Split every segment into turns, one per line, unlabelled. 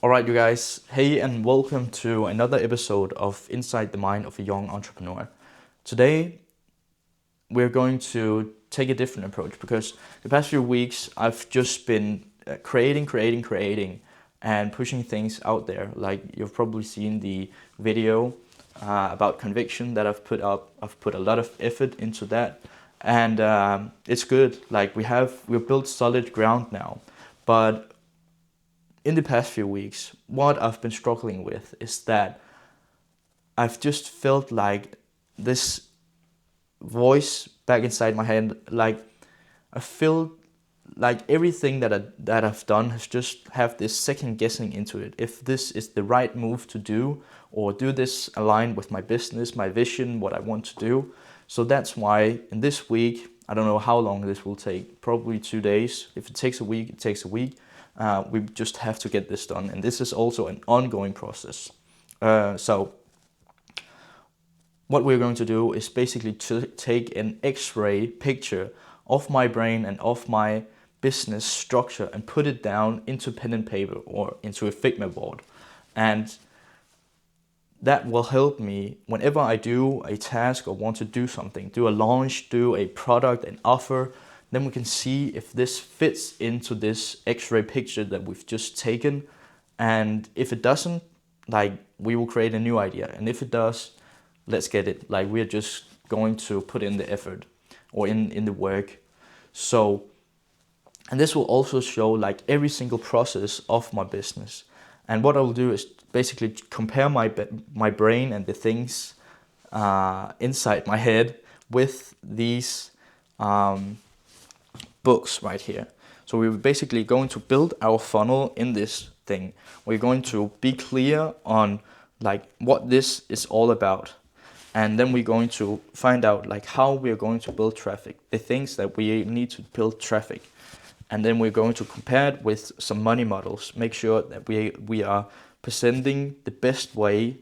Alright, you guys, hey, and welcome to another episode of Inside the Mind of a Young Entrepreneur. Today, we're going to take a different approach because the past few weeks I've just been creating, and pushing things out there. Like you've probably seen the video about conviction that I've put up. I've put a lot of effort into that, and it's good. Like we've built solid ground now, but in the past few weeks, what I've been struggling with is that I've just felt like this voice back inside my head, like I feel like everything that I've done has just have this second guessing into it. If this is the right move to do, or do this align with my business, my vision, what I want to do. So that's why in this week, I don't know how long this will take, probably 2 days. If it takes a week, it takes a week. We just have to get this done. And this is also an ongoing process. So what we're going to do is basically to take an X-ray picture of my brain and of my business structure and put it down into pen and paper or into a Figma board. And that will help me whenever I do a task or want to do something, do a launch, do a product, an offer, then we can see if this fits into this X-ray picture that we've just taken. And if it doesn't, like we will create a new idea. And if it does, let's get it. Like we're just going to put in the effort or in the work. So, and this will also show like every single process of my business. And what I will do is basically compare my brain and the things inside my head with these books right here. So we're basically going to build our funnel in this thing. We're going to be clear on like what this is all about. And then we're going to find out like how we're going to build traffic, the things that we need to build traffic. And then we're going to compare it with some money models, make sure that we are presenting the best way,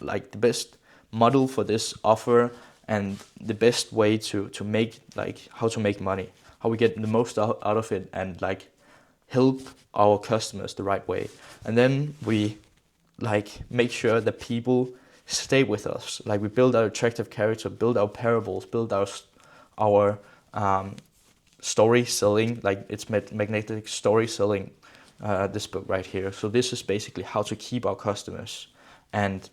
like the best model for this offer and the best way to make, like how to make money, how we get the most out of it and like help our customers the right way. And then we like make sure that people stay with us. Like we build our attractive character, build our parables, build our story selling, like it's magnetic story selling, this book right here. So this is basically how to keep our customers and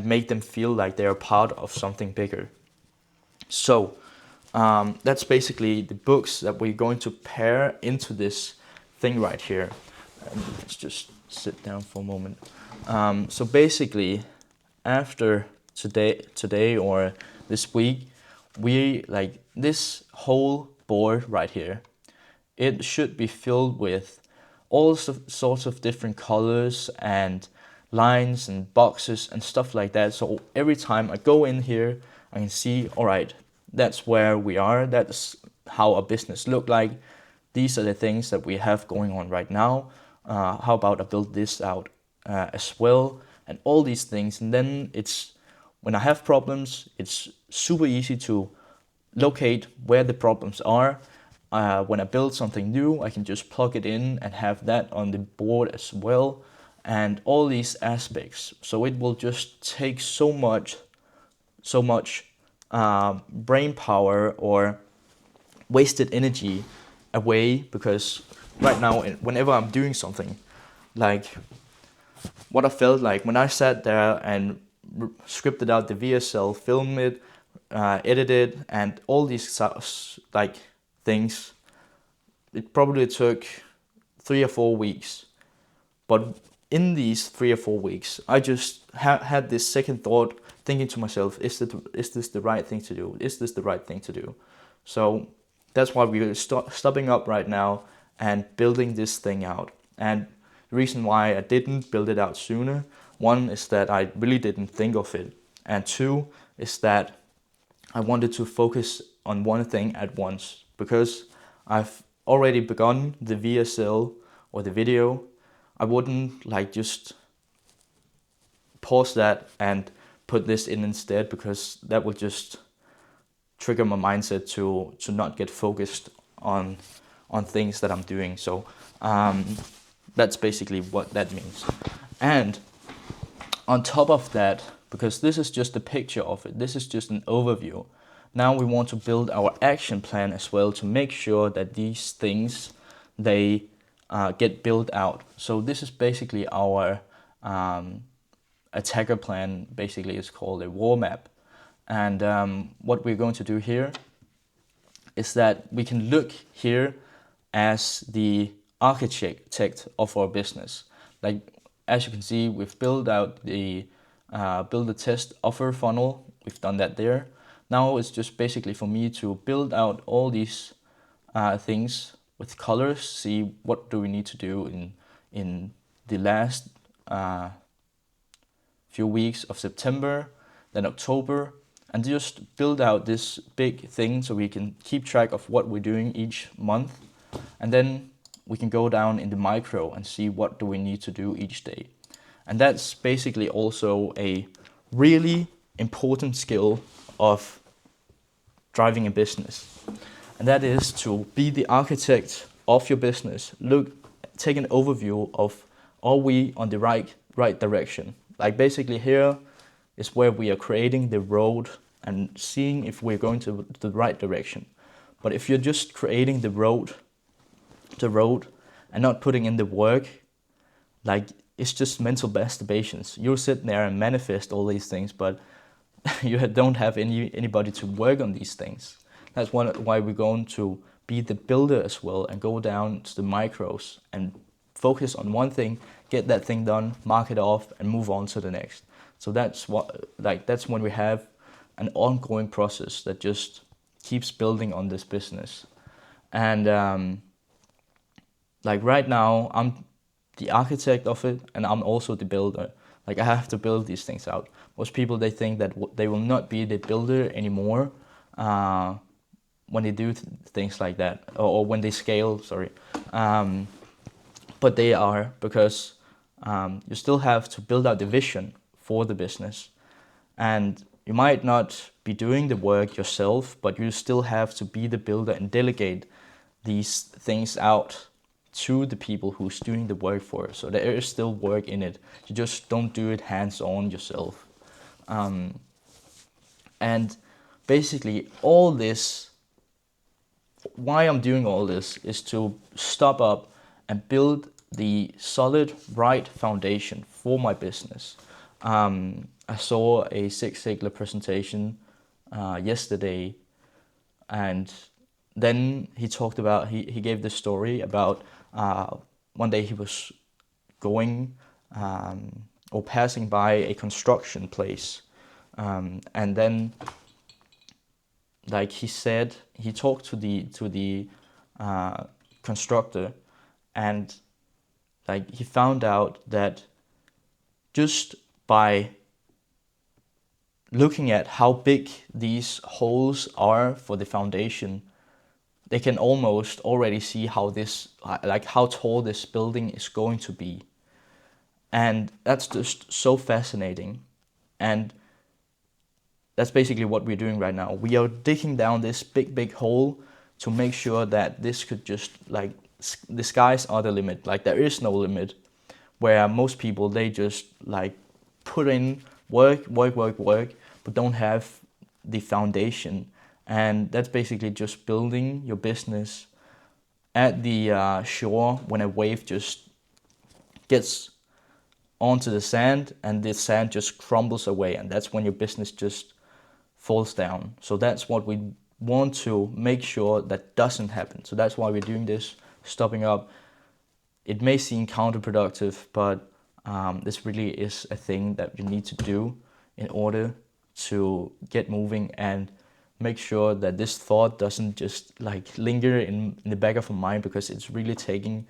make them feel like they are part of something bigger. So that's basically the books that we're going to pair into this thing right here. And let's just sit down for a moment. So basically, after today or this week, we like this whole board right here. It should be filled with all sorts of different colors and lines and boxes and stuff like that. So every time I go in here, I can see, all right, that's where we are. That's how our business look like. These are the things that we have going on right now. How about I build this out as well, and all these things. And then it's when I have problems, it's super easy to locate where the problems are. When I build something new, I can just plug it in and have that on the board as well, and all these aspects. So it will just take so much brain power or wasted energy away, because right now, whenever I'm doing something, like what I felt like when I sat there and scripted out the VSL, filmed it, edited, and all these like things, it probably took 3 or 4 weeks. But in these 3 or 4 weeks, I just had this second thought, thinking to myself, is this the right thing to do? Is this the right thing to do? So that's why we're stopping up right now and building this thing out. And the reason why I didn't build it out sooner, one is that I really didn't think of it. And two is that I wanted to focus on one thing at once, because I've already begun the VSL or the video. I wouldn't like just pause that and put this in instead, because that would just trigger my mindset to not get focused on things that I'm doing. So That's basically what that means. And on top of that, because this is just a picture of it, this is just an overview. Now we want to build our action plan as well to make sure that these things, they get built out. So this is basically our attacker plan. Basically, is called a war map. And what we're going to do here is that we can look here as the architect of our business. Like, as you can see, we've built out the build a test offer funnel. We've done that there. Now it's just basically for me to build out all these things with colors. See what do we need to do in the last few weeks of September, then October, and just build out this big thing so we can keep track of what we're doing each month. And then we can go down in the micro and see what do we need to do each day. And that's basically also a really important skill of driving a business. And that is to be the architect of your business. Take an overview of, are we on the right direction? Like, basically here is where we are creating the road and seeing if we're going to the right direction. But if you're just creating the road and not putting in the work, like, it's just mental masturbations. You'll sit there and manifest all these things, but you don't have anybody to work on these things. That's why we're going to be the builder as well and go down to the micros and focus on one thing, get that thing done, mark it off, and move on to the next. So that's when we have an ongoing process that just keeps building on this business. And like right now, I'm the architect of it, and I'm also the builder. Like, I have to build these things out. Most people, they think that they will not be the builder anymore when they do things like that, or when they scale. Sorry, but they are, because you still have to build out the vision for the business, and you might not be doing the work yourself, but you still have to be the builder and delegate these things out to the people who's doing the work for it. So there is still work in it. You just don't do it hands-on yourself. And basically all this, why I'm doing all this is to stop up and build the solid right foundation for my business. I saw a Zig Ziglar presentation yesterday, and then he talked about, he gave this story about one day he was going or passing by a construction place, and then, like, he talked to the constructor, and like, he found out that just by looking at how big these holes are for the foundation, they can almost already see how tall this building is going to be. And that's just so fascinating. And that's basically what we're doing right now. We are digging down this big hole to make sure that this could just, like, the skies are the limit. Like, there is no limit, where most people, they just like put in work, but don't have the foundation. And that's basically just building your business at the shore when a wave just gets onto the sand and the sand just crumbles away, and that's when your business just falls down. So that's what we want to make sure that doesn't happen. So that's why we're doing this, stopping up. It may seem counterproductive, but this really is a thing that you need to do in order to get moving and make sure that this thought doesn't just like linger in the back of my mind, because it's really taking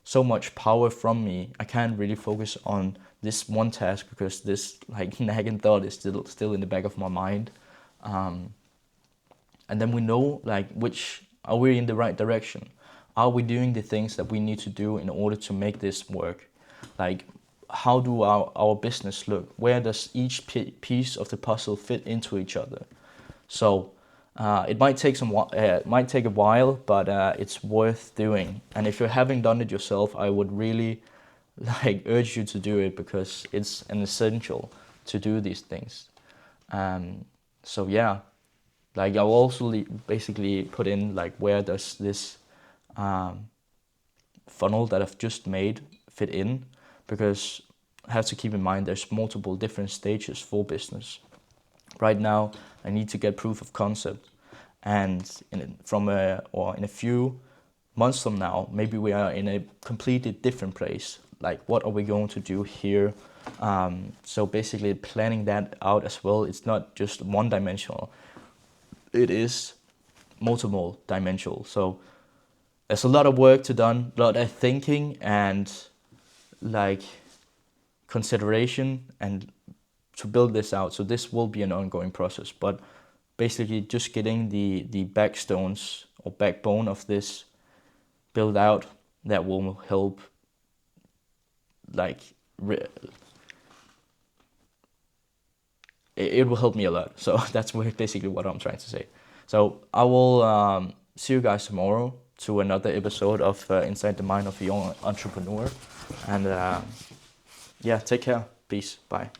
so much power from me. I can't really focus on this one task because this like nagging thought is still in the back of my mind. And then we know, like, are we in the right direction? Are we doing the things that we need to do in order to make this work? Like, how do our business look? Where does each piece of the puzzle fit into each other? So it might take a while, but it's worth doing. And if you haven't done it yourself, I would really like urge you to do it because it's an essential to do these things. So yeah, like I'll also basically put in like where does this funnel that I've just made fit in, because I have to keep in mind there's multiple different stages for business. Right now, I need to get proof of concept, and in a few months from now, maybe we are in a completely different place. Like, what are we going to do here? So basically, planning that out as well. It's not just one dimensional; it is multiple dimensional. So there's a lot of work to done, a lot of thinking and like consideration and to build this out. So this will be an ongoing process, but basically just getting the backstones or backbone of this build out, that will help like it will help me a lot. So that's basically what I'm trying to say. So I will see you guys tomorrow to another episode of Inside the Mind of a Young Entrepreneur. And yeah, take care. Peace. Bye.